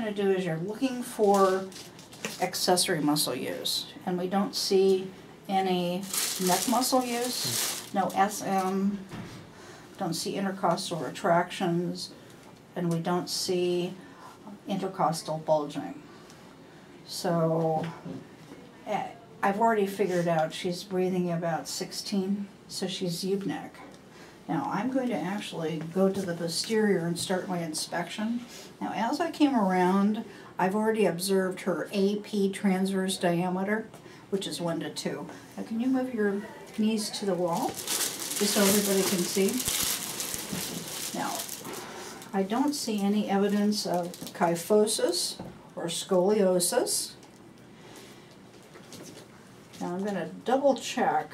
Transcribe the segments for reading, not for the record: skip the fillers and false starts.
to do is you're looking for accessory muscle use, and we don't see any neck muscle use, no SM, don't see intercostal retractions, and we don't see intercostal bulging. So I've already figured out she's breathing about 16, so she's eupneic. Now I'm going to actually go to the posterior and start my inspection. Now as I came around, I've already observed her AP transverse diameter, which is 1 to 2. Now can you move your knees to the wall, just so everybody can see? Now, I don't see any evidence of kyphosis or scoliosis. Now I'm going to double check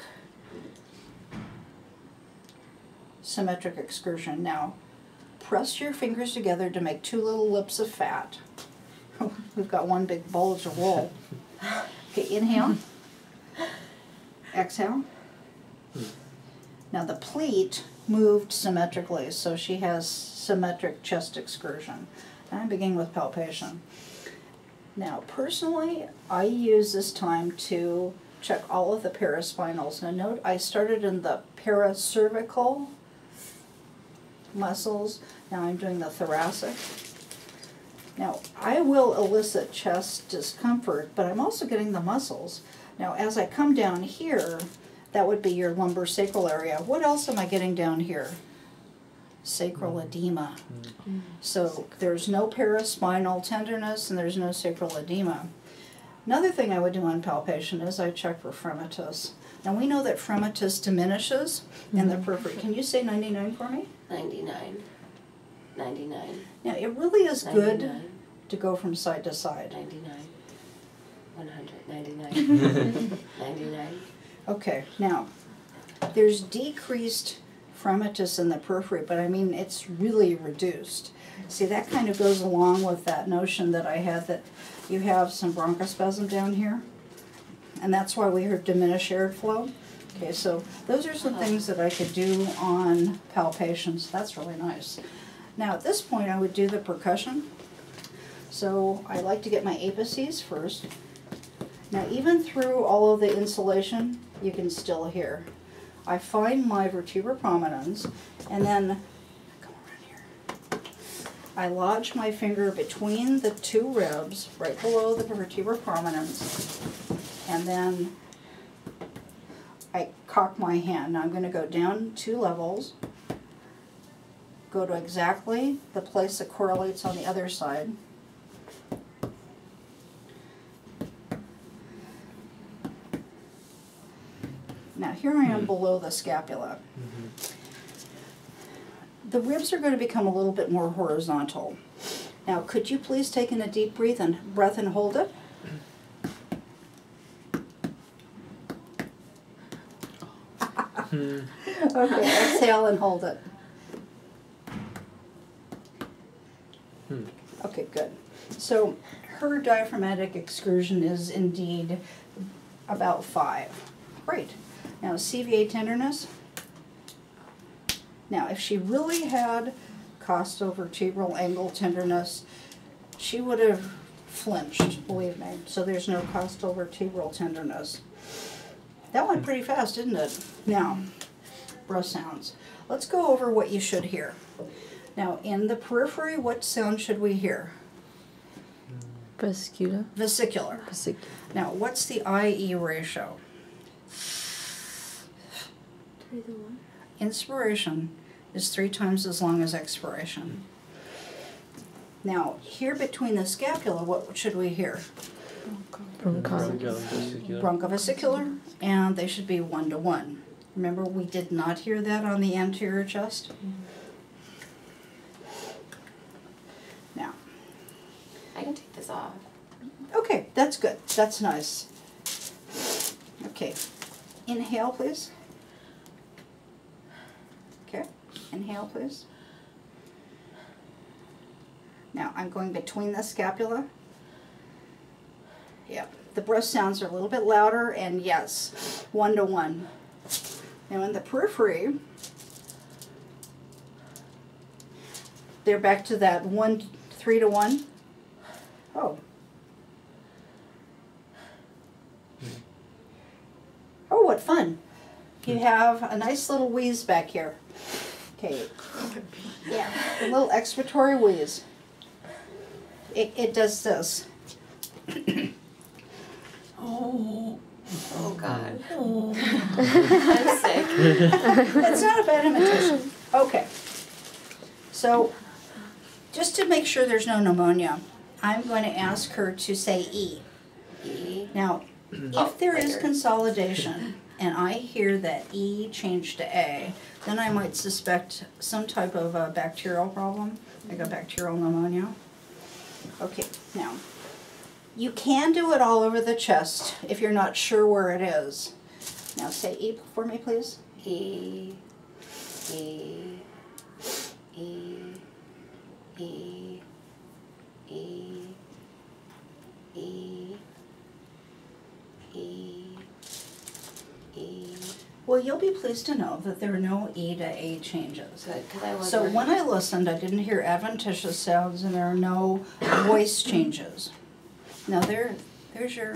symmetric excursion. Now, press your fingers together to make 2 little lips of fat. We've got one big bulge of wool. Okay, inhale. Exhale. Now the pleat moved symmetrically, so she has symmetric chest excursion. And I'm beginning with palpation. Now, personally, I use this time to check all of the paraspinals. Now note, I started in the paracervical muscles. Now I'm doing the thoracic. Now, I will elicit chest discomfort, but I'm also getting the muscles. Now, as I come down here, that would be your lumbar sacral area. What else am I getting down here? Sacral edema. So there's no paraspinal tenderness and there's no sacral edema. Another thing I would do on palpation is I check for fremitus. Now we know that fremitus diminishes in the periphery. Can you say 99 for me? 99. 99. Now it really is 99. good to go from side to side. 99. 199. 99. Okay, now there's decreased fremitus in the periphery, but I mean it's really reduced. See, that kind of goes along with that notion that I had that you have some bronchospasm down here, and that's why we heard diminished airflow. Okay, so those are some things that I could do on palpations. That's really nice. Now at this point I would do the percussion. So I like to get my apices first. Now even through all of the insulation, you can still hear. I find my vertebra prominens, and then come around here. I lodge my finger between the 2 ribs, right below the vertebra prominens, and then I cock my hand. Now I'm going to go down 2 levels, go to exactly the place that correlates on the other side. Now here I am below the scapula. The ribs are going to become a little bit more horizontal. Now could you please take in a deep breath and hold it? Okay, exhale and hold it. Okay, good. So her diaphragmatic excursion is indeed about 5. Great. Now CVA tenderness. Now if she really had costovertebral angle tenderness, she would have flinched, believe me. So there's no costovertebral tenderness. That went pretty fast, didn't it? Now, breath sounds. Let's go over what you should hear. Now in the periphery, what sound should we hear? Vesicular. Vesicular. Now what's the IE ratio? 3 to 1. Inspiration is 3 times as long as expiration. Now, here between the scapula, what should we hear? Bronchovesicular, and they should be 1 to 1. Remember, we did not hear that on the anterior chest? Now. I can take this off. Okay, that's good. That's nice. Okay, inhale, please. Okay, inhale, please. Now, I'm going between the scapula. Yep, the breath sounds are a little bit louder, and yes, 1 to 1. Now, in the periphery, they're back to that 3 to 1. Oh. Oh, what fun. You have a nice little wheeze back here. Okay. Yeah, a little expiratory wheeze. It does this. Oh God. I'm sick. That's not a bad imitation. Okay. So, just to make sure there's no pneumonia, I'm going to ask her to say E. E. Now, if there is consolidation and I hear that E changed to A, then I might suspect some type of a bacterial problem, like a bacterial pneumonia. Okay, now, you can do it all over the chest if you're not sure where it is. Now say E for me, please. E. E. E. E. E. E. E. E. Well, you'll be pleased to know that there are no E to A changes. Good, because I was. So when I listened, I didn't hear adventitious sounds and there are no voice changes. Now there's your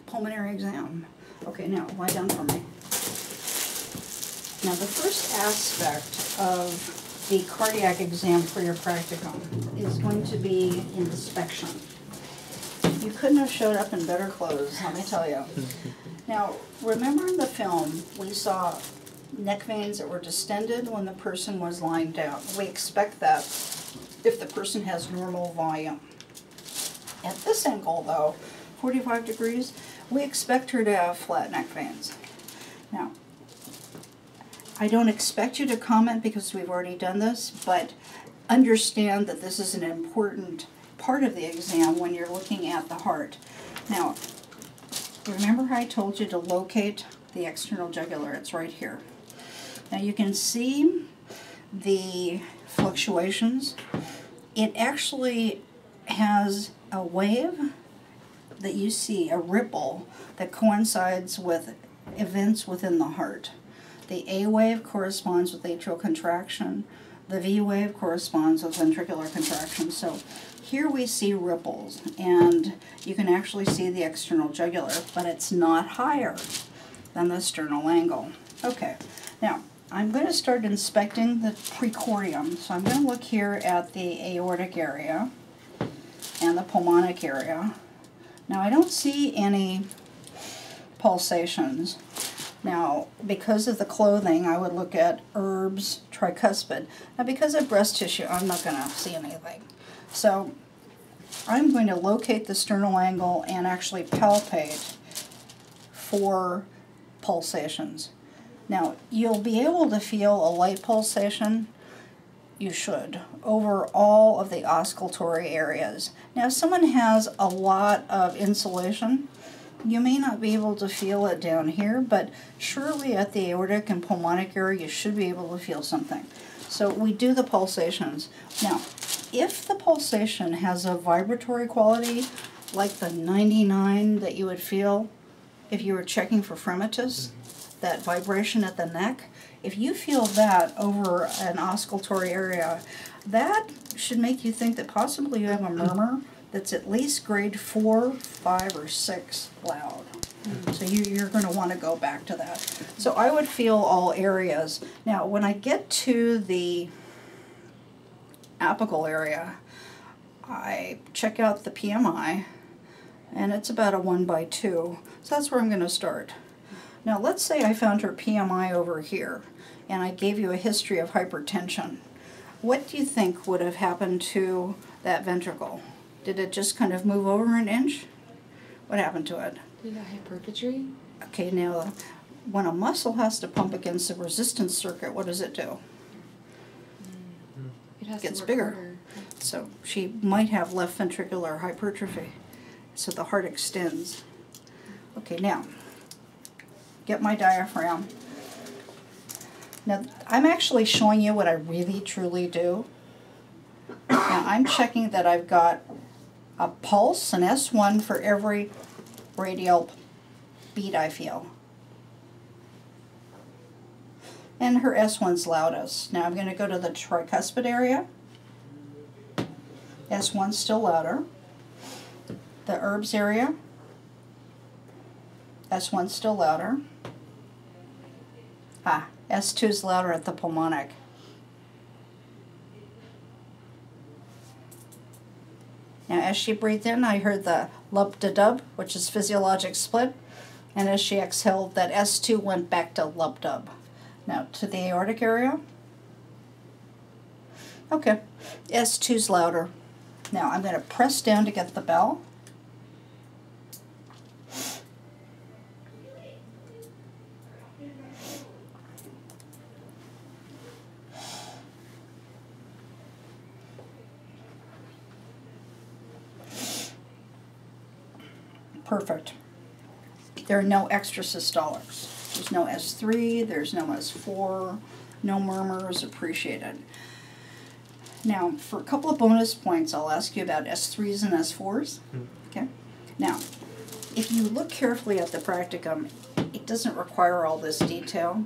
pulmonary exam. Okay, now lie down for me. Now the first aspect of the cardiac exam for your practicum is going to be inspection. You couldn't have showed up in better clothes, let me tell you. Now, remember in the film, we saw neck veins that were distended when the person was lying down. We expect that if the person has normal volume. At this angle, though, 45 degrees, we expect her to have flat neck veins. Now, I don't expect you to comment because we've already done this, but understand that this is an important part of the exam when you're looking at the heart. Now, remember how I told you to locate the external jugular? It's right here. Now you can see the fluctuations. It actually has a wave that you see, a ripple, that coincides with events within the heart. The A wave corresponds with atrial contraction. The V wave corresponds with ventricular contraction. So here we see ripples, and you can actually see the external jugular, but it's not higher than the sternal angle. Okay, now I'm going to start inspecting the precordium. So I'm going to look here at the aortic area and the pulmonic area. Now I don't see any pulsations. Now, because of the clothing, I would look at Erb's tricuspid. Now, because of breast tissue, I'm not going to see anything. So, I'm going to locate the sternal angle and actually palpate for pulsations. Now, you'll be able to feel a light pulsation, you should, over all of the auscultatory areas. Now, if someone has a lot of insulation, you may not be able to feel it down here, but surely at the aortic and pulmonic area you should be able to feel something. So we do the pulsations. Now, if the pulsation has a vibratory quality, like the 99 that you would feel if you were checking for fremitus, that vibration at the neck, if you feel that over an auscultatory area, that should make you think that possibly you have a murmur that's at least grade 4, 5, or 6 loud. So you're going to want to go back to that. So I would feel all areas. Now, when I get to the apical area, I check out the PMI, and it's about a 1/2. So that's where I'm going to start. Now, let's say I found her PMI over here, and I gave you a history of hypertension. What do you think would have happened to that ventricle? Did it just kind of move over an inch? What happened to it? Did it hypertrophy? Okay, now, when a muscle has to pump against the resistance circuit, what does it do? It has Gets to work bigger. harder. So she might have left ventricular hypertrophy. So the heart extends. Okay, now, get my diaphragm. Now, I'm actually showing you what I really truly do. Now, I'm checking that I've got a pulse, an S1 for every radial beat I feel. And her S1's loudest. Now I'm going to go to the tricuspid area. S1's still louder. The herbs area, S1's still louder. S2's louder at the pulmonic. Now as she breathed in, I heard the lub-da-dub, which is physiologic split. And as she exhaled, that S2 went back to lub-dub. Now to the aortic area. Okay, S2's louder. Now I'm going to press down to get the bell. Perfect. There are no extra systolics. There's no S3, there's no S4, no murmurs appreciated. Now, for a couple of bonus points, I'll ask you about S3s and S4s. Okay? Now, if you look carefully at the practicum, it doesn't require all this detail,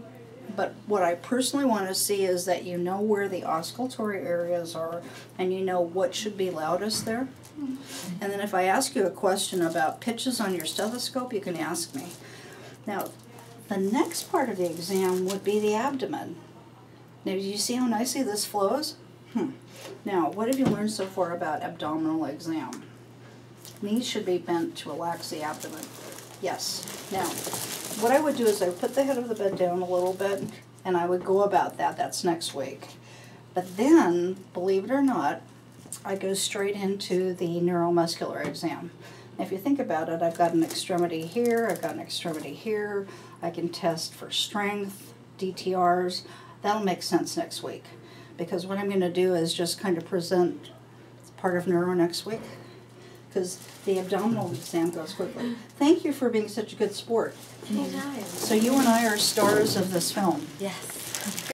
but what I personally want to see is that you know where the auscultatory areas are and you know what should be loudest there. And then if I ask you a question about pitches on your stethoscope, you can ask me. Now, the next part of the exam would be the abdomen. Now, do you see how nicely this flows? Now, what have you learned so far about abdominal exam? Knees should be bent to relax the abdomen. Yes. Now, what I would do is I would put the head of the bed down a little bit, and I would go about that. That's next week. But then, believe it or not, I go straight into the neuromuscular exam. If you think about it, I've got an extremity here, I've got an extremity here. I can test for strength, DTRs. That'll make sense next week. Because what I'm going to do is just kind of present part of neuro next week. Because the abdominal exam goes quickly. Thank you for being such a good sport. Anytime. So you and I are stars of this film. Yes.